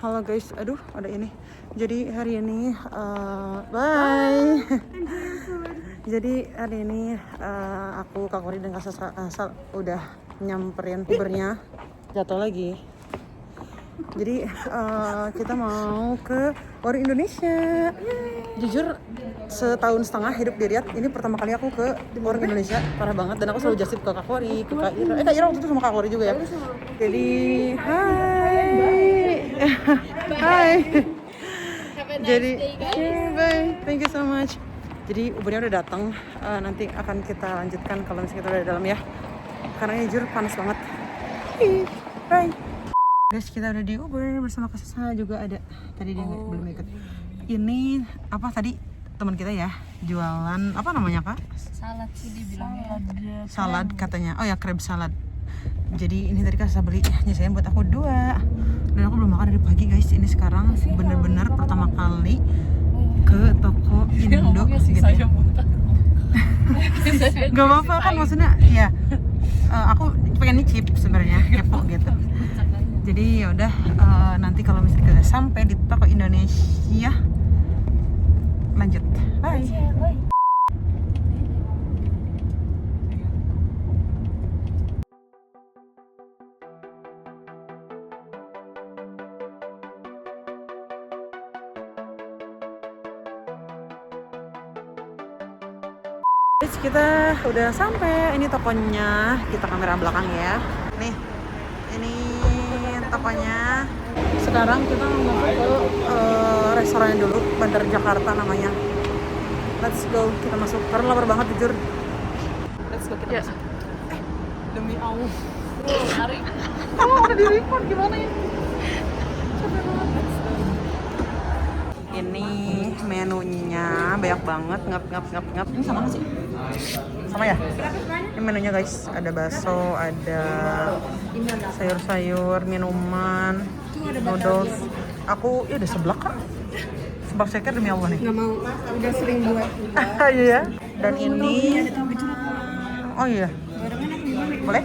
Halo guys, aduh ada ini. Jadi hari ini bye. Jadi hari ini aku Kak Kori dan Kak Sasa udah nyamperin Ubernya, jatuh lagi. Jadi kita mau ke Ori Indonesia. Jujur setahun setengah hidup di Riyadh, ini pertama kali aku ke Ori Indonesia, parah banget. Dan aku selalu just tip ke Kak Kori, ke Kak Ira. Kak Ira waktu itu sama Kak Kori juga ya. Jadi hai. Jadi bye, thank you so much. Jadi Ubernya udah datang, nanti akan kita lanjutkan kalau misalnya kita udah di dalam ya. Karena jujur panas banget. Bye. Guys, kita udah di Uber bersama Kak Sasa juga ada. Tadi dia belum ikut. Ini apa tadi teman kita ya, jualan apa namanya Kak? Salad sih dibilangnya. Salad katanya. Oh ya, crab salad. Jadi ini tadi Kak Sasa beli nyesain buat aku 2. Dan aku belum makan dari pagi guys. Ini sekarang bener-bener pertama kali ke toko Indo gitu ya. Gak apa-apa kan, maksudnya ya aku pengen nyicip sebenarnya, kepo gitu. Jadi ya udah, nanti kalau misalnya kita sampai di toko Indonesia lanjut. Bye. Guys, kita udah sampai. Ini tokonya, kita kamera belakang ya. Nih, ini tokonya. Sekarang kita mau ke restoran dulu, Bandar Jakarta namanya. Let's go, kita masuk. Karena lapar banget jujur. Let's go, kita masuk. Demi Allah. Hari. Kamu udah di record gimana ya? Ini menunya banyak banget, ngap. Ini sama nggak sih? Sama ya? Ini menunya guys, ada bakso, ada sayur-sayur, minuman, noodles. Aku ya ada seblak kan? Seblak ceker demi Allah nih. Nggak mau, udah sering buat. Iya ya. Dan ini, oh iya, boleh?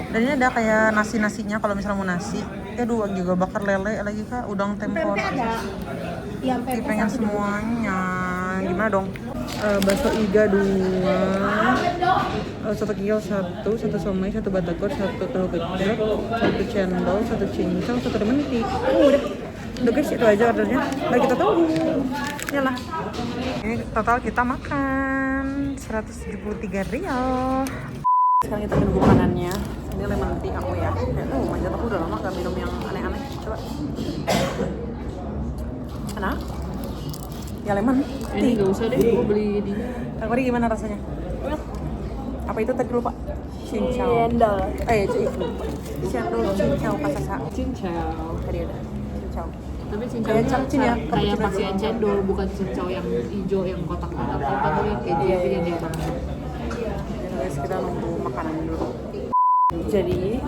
Dan ini ada kayak nasinya kalau misalnya mau nasi. Aduh, juga bakar lele lagi Kak, udang tempur. Pengen semuanya. Gimana dong? Bakso iga 2, soto kiel 1, satu somai, 1 batagor, 1 tahu gejrot, 1 cendol, 1 cincang, 1 dementi. Udah guys, itu aja ordernya. Mari kita tunggu. Yalah. Ini total kita makan 173 rial. Sekarang kita minum makanannya. Ini lemon tea aku ya. Manjat aku udah lama gak minum yang aneh-aneh. Coba. Enak? Ya lemon tea. Ini nggak usah deh, gue beli di. Kak Kori gimana rasanya? Apa itu tadi lupa? Cincau. Cendol. Itu lupa. Cendol cincau Kak Sasa. Cincau. Tadi ada cincau. Tapi cincaunya capcin ya, kayak pakai cendol, bukan cincau yang hijau yang kotak-kotak. Apa yang kayak gitu yang dia pakai. Guys, kita nunggu makanan dulu. Jadi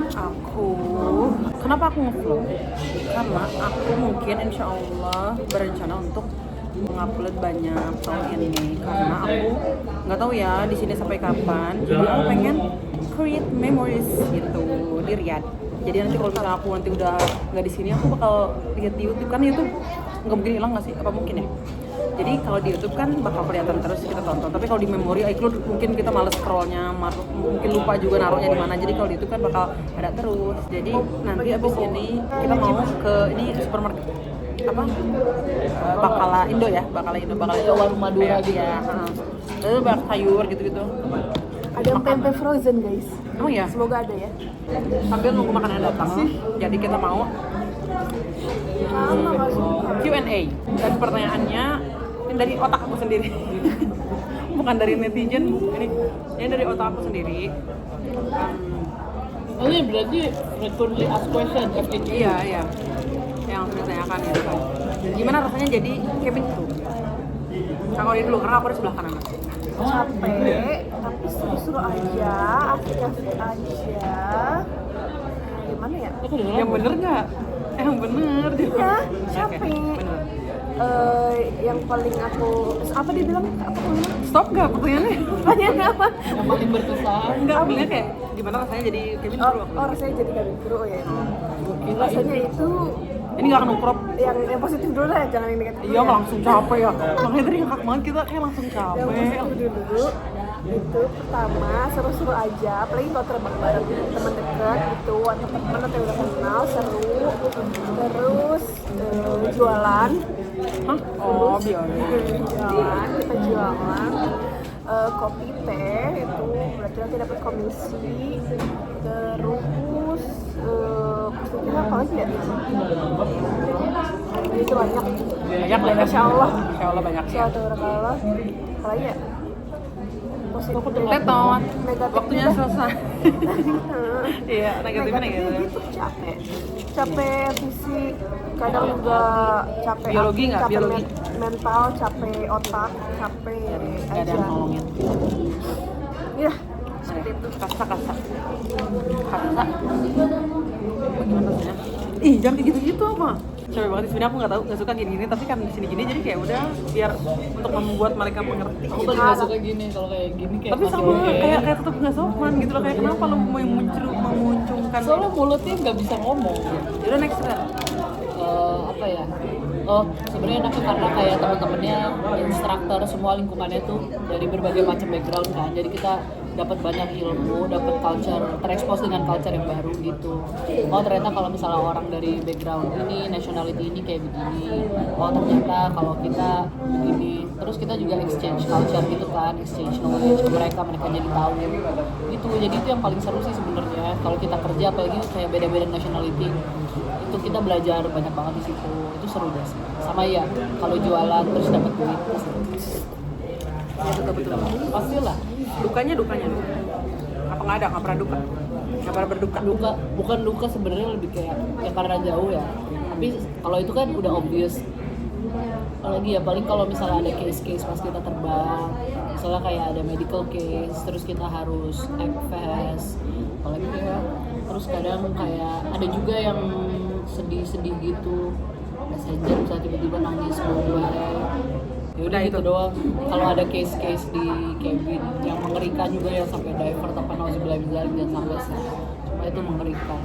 kenapa aku nge-vlog? Karena aku mungkin insya Allah berencana untuk mengupload banyak tahun ini. Karena aku nggak tahu ya di sini sampai kapan. Jadi aku pengen create memories gitu di Riyadh. Jadi nanti kalau misalnya aku nanti udah nggak di sini, aku bakal lihat di YouTube. Kan YouTube nggak mungkin hilang nggak sih? Apa mungkin ya? Jadi kalau di YouTube kan bakal kelihatan terus kita tonton. Tapi kalau di memori iCloud mungkin kita males scrollnya, mungkin lupa juga naruhnya di mana. Jadi kalau di YouTube kan bakal ada terus. Jadi nanti abis ini kita mau ke ini supermarket apa? Bakala Indo ya, Bakala Indo warung Madura gitu ya. Lalu banyak sayur gitu-gitu. Ada pempek frozen guys. Oh ya, Semoga ada ya. sambil nunggu makanan datang. Jadi kita mau Q&A. Dan pertanyaannya ini dari otak aku sendiri. Bukan dari netizen. Ini dari otak aku sendiri. Ini berarti frequently asked question FAQ. Iya. Yang ditanyakan itu kan. Gimana rasanya jadi Kevin itu? Kak Kori dulu, karena aku di sebelah kanan. Capek, tapi seru-seru aja, asik-asik aja. Gimana ya? Yang bener nggak? Yang bener. Iya, capek. Oke, bener. Yang paling aku apa dia bilang? Apa aku bilang? Stop nggak pertanyaannya? Pertanyaannya apa? Yang paling berkesan. Enggak, bilangnya kayak gimana rasanya jadi Kevin Kru? Oh, rasanya jadi Kevin Kru ya. Gila Rasanya itu Ini nggak akan crop. Yang positif dulu lah, jangan yang negatif. Iya, langsung capek ya. Makanya tadi ngakak banget kita kayak langsung Yang capek. positif dulu. Itu pertama seru-seru aja, apalagi kalau terbang bareng teman dekat gitu atau teman atau yang udah kenal, seru. Terus jualan. Hah? Oh, biar. Kita jualan kopi teh itu berarti nanti dapat komisi. Terus kita apa lagi ya? Itu banyak. Banyak lah. Insya Allah. Insya Allah banyak ya. Insya Allah. Apa lagi ya? Positif. Tetot. Negatif Waktunya juga. selesai. Iya, negatifnya Negatifnya gitu. gitu, capek fisik, kadang juga capek Biologi nggak? capek Biologi? mental, capek otak, capek Gak ada aja. yang nolongin. Iya, seperti itu. Kasa. Bagaimana rasanya? Ih, jangan kayak gitu-gitu apa? Capek banget sih, sebenarnya aku nggak suka gini-gini, tapi kan di sini-gini jadi kayak udah biar untuk membuat mereka mengerti. Aku Gitu. paling nggak suka gini kalau kayak gini kayak Tapi masih sama oke. kayak tetap nggak sopan gitu loh, kayak kenapa lo mau memunculkan? Soalnya mulutnya nggak bisa ngomong. Yaudah next kan. Apa ya? Oh, sebenarnya enaknya karena kayak teman-temannya, instruktur semua lingkungannya tuh dari berbagai macam background kan. Jadi kita dapat banyak ilmu, dapat culture, terekspos dengan culture yang baru gitu. Oh ternyata kalau misalnya orang dari background ini, nationality ini kayak begini. Oh ternyata kalau kita begini. Terus kita juga exchange culture gitu kan, exchange knowledge ke mereka jadi tahu gitu. Jadi itu yang paling seru sih sebenarnya. Kalau kita kerja apalagi kayak beda-beda nationality, itu kita belajar banyak banget di situ. Itu seru deh sih. Sama ya, kalau jualan terus dapat duit pasti. Ya betul. Pastilah. Dukanya. Apa nggak ada? Nggak pernah duka? Nggak pernah berduka? Duka, bukan duka sebenarnya, lebih kayak ya karena jauh ya. Tapi kalau itu kan udah obvious. Apalagi ya paling kalau misalnya ada case-case pas kita terbang, misalnya kayak ada medical case, terus kita harus act fast. Apalagi ya, terus kadang kayak ada juga yang sedih-sedih gitu. Passenger bisa tiba-tiba nangis mobile. Ya udah itu doang. Kalau ada case-case di cabin yang mengerikan juga ya sampai diver tanpa nauzubillah dan sampai sih. Cuma itu mengerikan.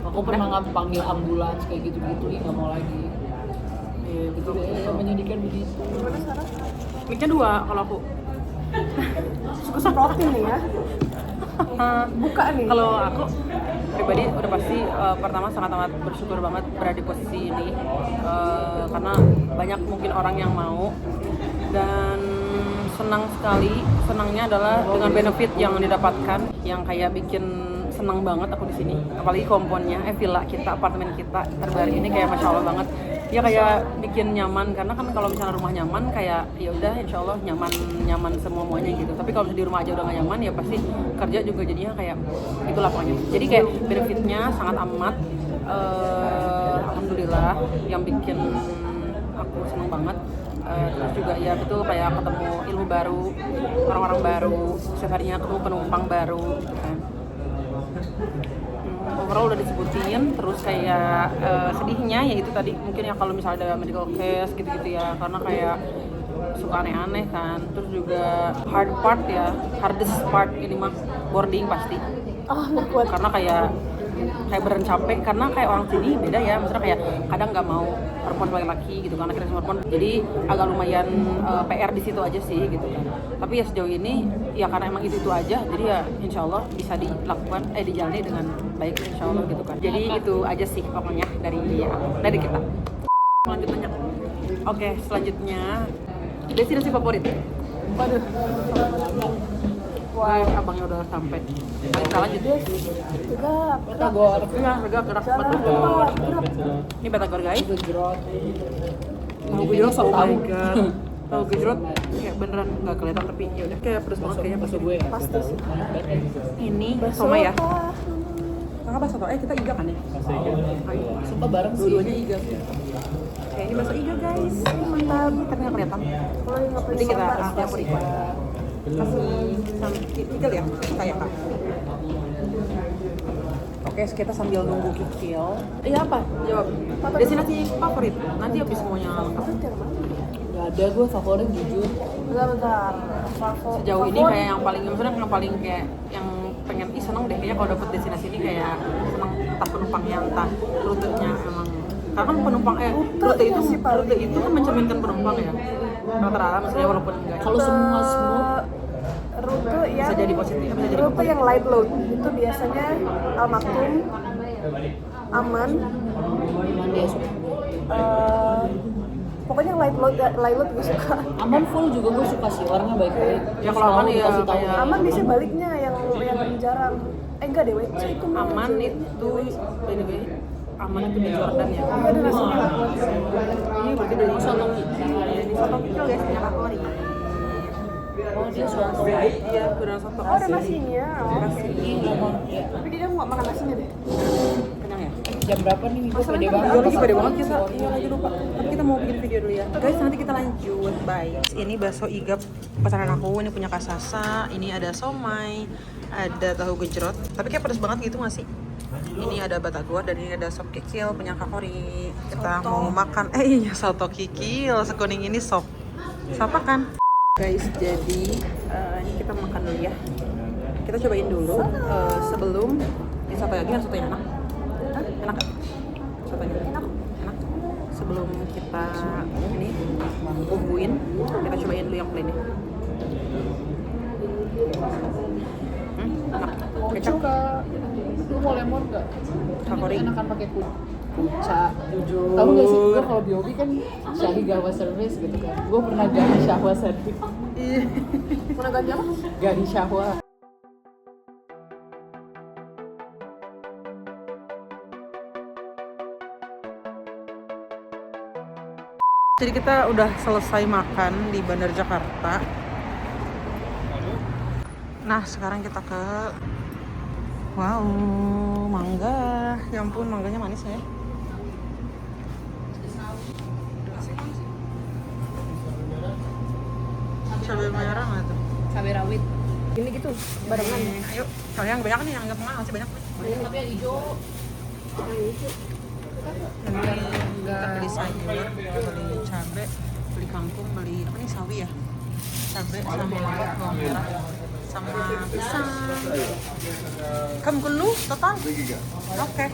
Aku pernah panggil ambulans kayak gitu-gitu, nggak mau lagi. Iya betul. Ya, menyedihkan begitu. Mic-nya 2 kalau aku. Suka seprotin nih ya. Buka nih. Kalau aku pribadi udah pasti pertama sangat amat bersyukur banget berada di posisi ini karena banyak mungkin orang yang mau, dan senang sekali. Senangnya adalah dengan benefit yang didapatkan yang kayak bikin senang banget aku di sini. Apalagi komponnya, villa kita, apartemen kita terbaru ini kayak masya Allah banget. Ya kayak bikin nyaman, karena kan kalau misalnya rumah nyaman kayak ya udah insya Allah nyaman semuanya gitu. Tapi kalau misalnya di rumah aja udah gak nyaman ya pasti kerja juga jadinya kayak itulah pokoknya. Jadi kayak benefitnya sangat amat alhamdulillah yang bikin aku seneng banget. Terus juga ya betul kayak ketemu ilmu baru, orang-orang baru, setiap harinya ketemu penumpang baru gitu kan. Overall udah disebutin, terus kayak sedihnya ya itu tadi mungkin ya kalau misalnya ada medical case gitu-gitu ya, karena kayak suka aneh-aneh kan. Terus juga hard part ya, hardest part ini mah boarding pasti, Nggak kuat. karena kayak beneran capek, karena kayak orang sini beda ya, maksudnya kayak kadang nggak mau perempuan sebagai laki gitu kan, akhirnya sama perempuan, jadi agak lumayan PR di situ aja sih gitu kan. Tapi ya sejauh ini ya karena emang itu aja, jadi ya insya Allah bisa dilakukan dijalani dengan baik insya Allah gitu kan. Jadi itu aja sih pokoknya dari kita. Selanjutnya, oke, selanjutnya destinasi favorit. Waduh. Wah, abangnya udah sampai. Kita lanjut. Tegap. Batagor. Iya, gerak Jalan Batagor. gerak. Ini Batagor guys. Gejrot. Tahu gejrot, oh my god. Tahu gejrot kayak beneran nggak kelihatan, tapi ya udah kayak pedes banget kayaknya Bakso gue ya. Pasti sih. Ini Bakso sama ya. apa? Kakak bakso kita iga kan ya? Ayo. Sumpah bareng sih. Dua-duanya iga. Kayak ini bakso iga guys. Mantap. Tapi nggak kelihatan. Kalau yang nggak Nanti kita pernah campur ikan. Kasih kikil ya, kayak kak. Oke, kita sambil nunggu kikil. Iya apa? Jawab. Destinasi favorit. Nanti habis semuanya lengkap. Gak ada gue favorit jujur. Bentar. Sejauh ini kayak yang paling, maksudnya yang paling kayak yang pengen seneng deh kayaknya kalau dapet destinasi ini, kayak seneng entah penumpangnya, entah rutenya emang Karena kan penumpang rute itu kan mencerminkan penumpang ya. Rata-rata maksudnya walaupun enggak. Kalau semua smooth, Rute yang Bisa jadi positif, bisa jadi rute yang light load itu biasanya Al Maktoum, Aman, dia suka. pokoknya light load gue suka. Aman full juga gue suka sih, orangnya baik-baik. Ya, kalau Aman ya kasih tahu. kayak- Aman bisa baliknya yang jarang. Enggak deh, WC itu mah Aman itu by the way, Aman itu di Jordan ya. Iya, ada nasinya. Ini berarti dari soto kikil. Ini soto kikil guys, punya Kak Lori. Oh dia soto. Iya, benar soto. Oh, ada nasinya. Oh, oke. Iya. Tapi dia nggak makan nasinya deh. Kenyang ya? Jam berapa nih? Gue pede Iya banget. lagi pada banget kita. Iya lagi lupa. Tapi kita mau bikin video dulu ya. Guys, nanti kita lanjut. Bye. Ini bakso igap pesanan aku. Ini punya Kak Sasa. Ini ada somai, ada tahu gejrot. Tapi kayak pedas banget gitu nggak sih? Ini ada batagor dan ini ada sop kikil punya Kak Kori. Kita mau makan. Iya soto kikil. Sekuning ini sop. Siapa kan? Guys, jadi ini kita makan dulu ya. Kita cobain dulu sebelum ini soto lagi kan sotonya enak. Enak gak? Sotonya enak. Sebelum kita ini bumbuin, kita cobain dulu yang plainnya. Enak. Kecap. Suka. Lu mau lemon nggak? Favorit. Enakan pakai kuca. Jujur. Tahu nggak sih, gue kalau BOB kan Syahi Gawa Service gitu kan. Gue pernah Gahi Syahwa Service. Iya. Mana ganti apa? Gahi Syahwa. Jadi kita udah selesai makan di Bandar Jakarta. Nah, sekarang kita ke wow, mangga. Ya ampun, mangganya manis ya. Cabai merah nggak tuh? Cabai rawit. Ini gitu, barengan. Ayo, yang banyak nih, yang nggak tengah masih banyak. Tapi yang hijau. Ini kita beli sayur, beli cabai, beli kangkung, beli apa nih sawi ya? Cabai sama bawang merah sama pisang. Kamu kelu total? Oke.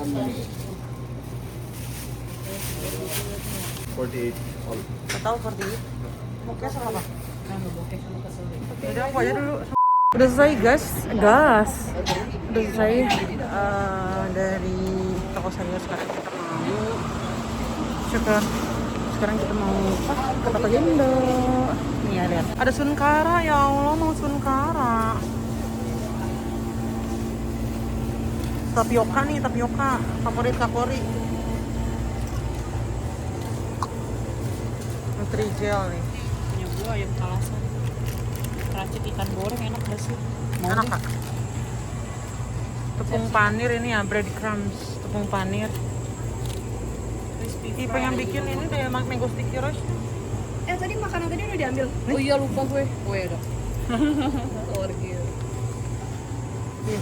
48 all. Total 48. Oke, sama apa? Nah, bokeh lu kesel deh. Udah aku aja dulu. Udah selesai guys. Udah selesai dari toko sayur. Sekarang kita mau sekarang kita mau ke Toko Gendo. Nih ya, lihat. Ada Sunkara, ya Allah, mau Sunkara. Tapioka nih, tapioka favorit Kak Kori. Nutrijel nih. Punya gua ayam kalasan. Racik ikan goreng enak gak sih? Enak Kak. Tepung panir ini ya, breadcrumbs, tepung panir. Ih, pengen bikin ini deh, mango sticky rice. Tadi makanan tadi udah diambil. Oh iya lupa gue. Gue ada. Orgil.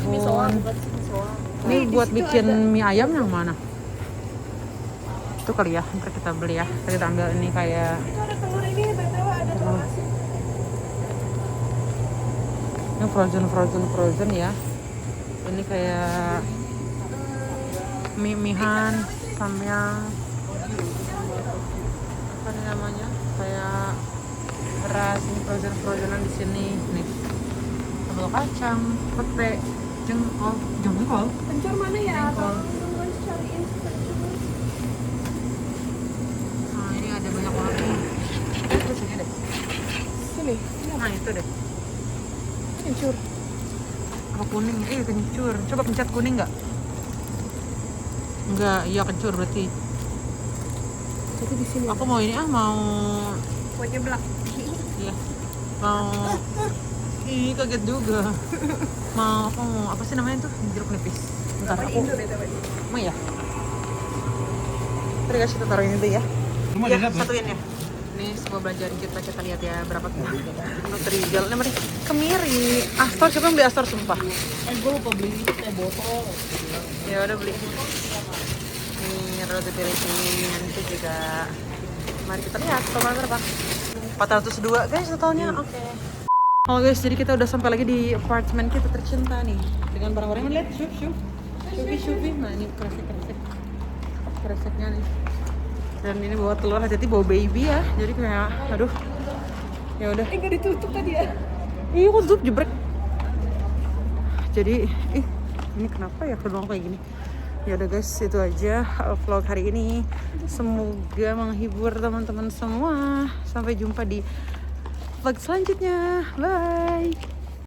Misoa bukan sih, misoa. Ini buat bikin mie ayam yang mana? Itu kali ya, ntar kita beli ya. Ntar kita ambil ini kayak Itu ada telur ini, BTW ada telur asin. ini frozen ya. Ini kayak mie-mihan samyang. Apa nih namanya? Kayak beras, ini frozenan di sini nih. Sambal kacang, pete, jengkol. Kencur mana ya? Jengkol. Harus cariin kencur. Nah, ini ada banyak banget nih. Terus ini deh. Sini, Nah, itu deh. kencur. Apa kuning? Kencur. Coba pencet kuning nggak? Enggak, iya kencur berarti. Jadi di sini. Aku mau ini mau Buat nyeblak. iya. Mau ih kaget juga. Mau apa sih namanya tuh? Jeruk nipis. Bentar Apa aku. Indo BTW? Mau ya? Terus guys kita taruh ini dulu ya. Iya, satuin ya. Ini semua belanjaan kita lihat ya berapa tuh. Nutrijel, ini mari kemiri. Astor, siapa yang beli Astor sumpah? Gue lupa beli teh botol. Ya udah beli. Ini roti piring itu juga. Mari kita lihat total berapa. 402 guys totalnya. Oke. Halo guys, jadi kita udah sampai lagi di apartemen kita tercinta nih dengan barang-barang. Lihat, syufi. Nah ini kresek kreseknya nih. Dan ini bawa telur, hati-hati bawa baby ya. Jadi kayak aduh. Ya udah. Enggak ditutup tadi ya. Iya, kok tutup jebrek. Jadi, ini kenapa ya peluang kayak gini? Ya udah guys, itu aja vlog hari ini. Semoga menghibur teman-teman semua. Sampai jumpa di vlog selanjutnya. Bye.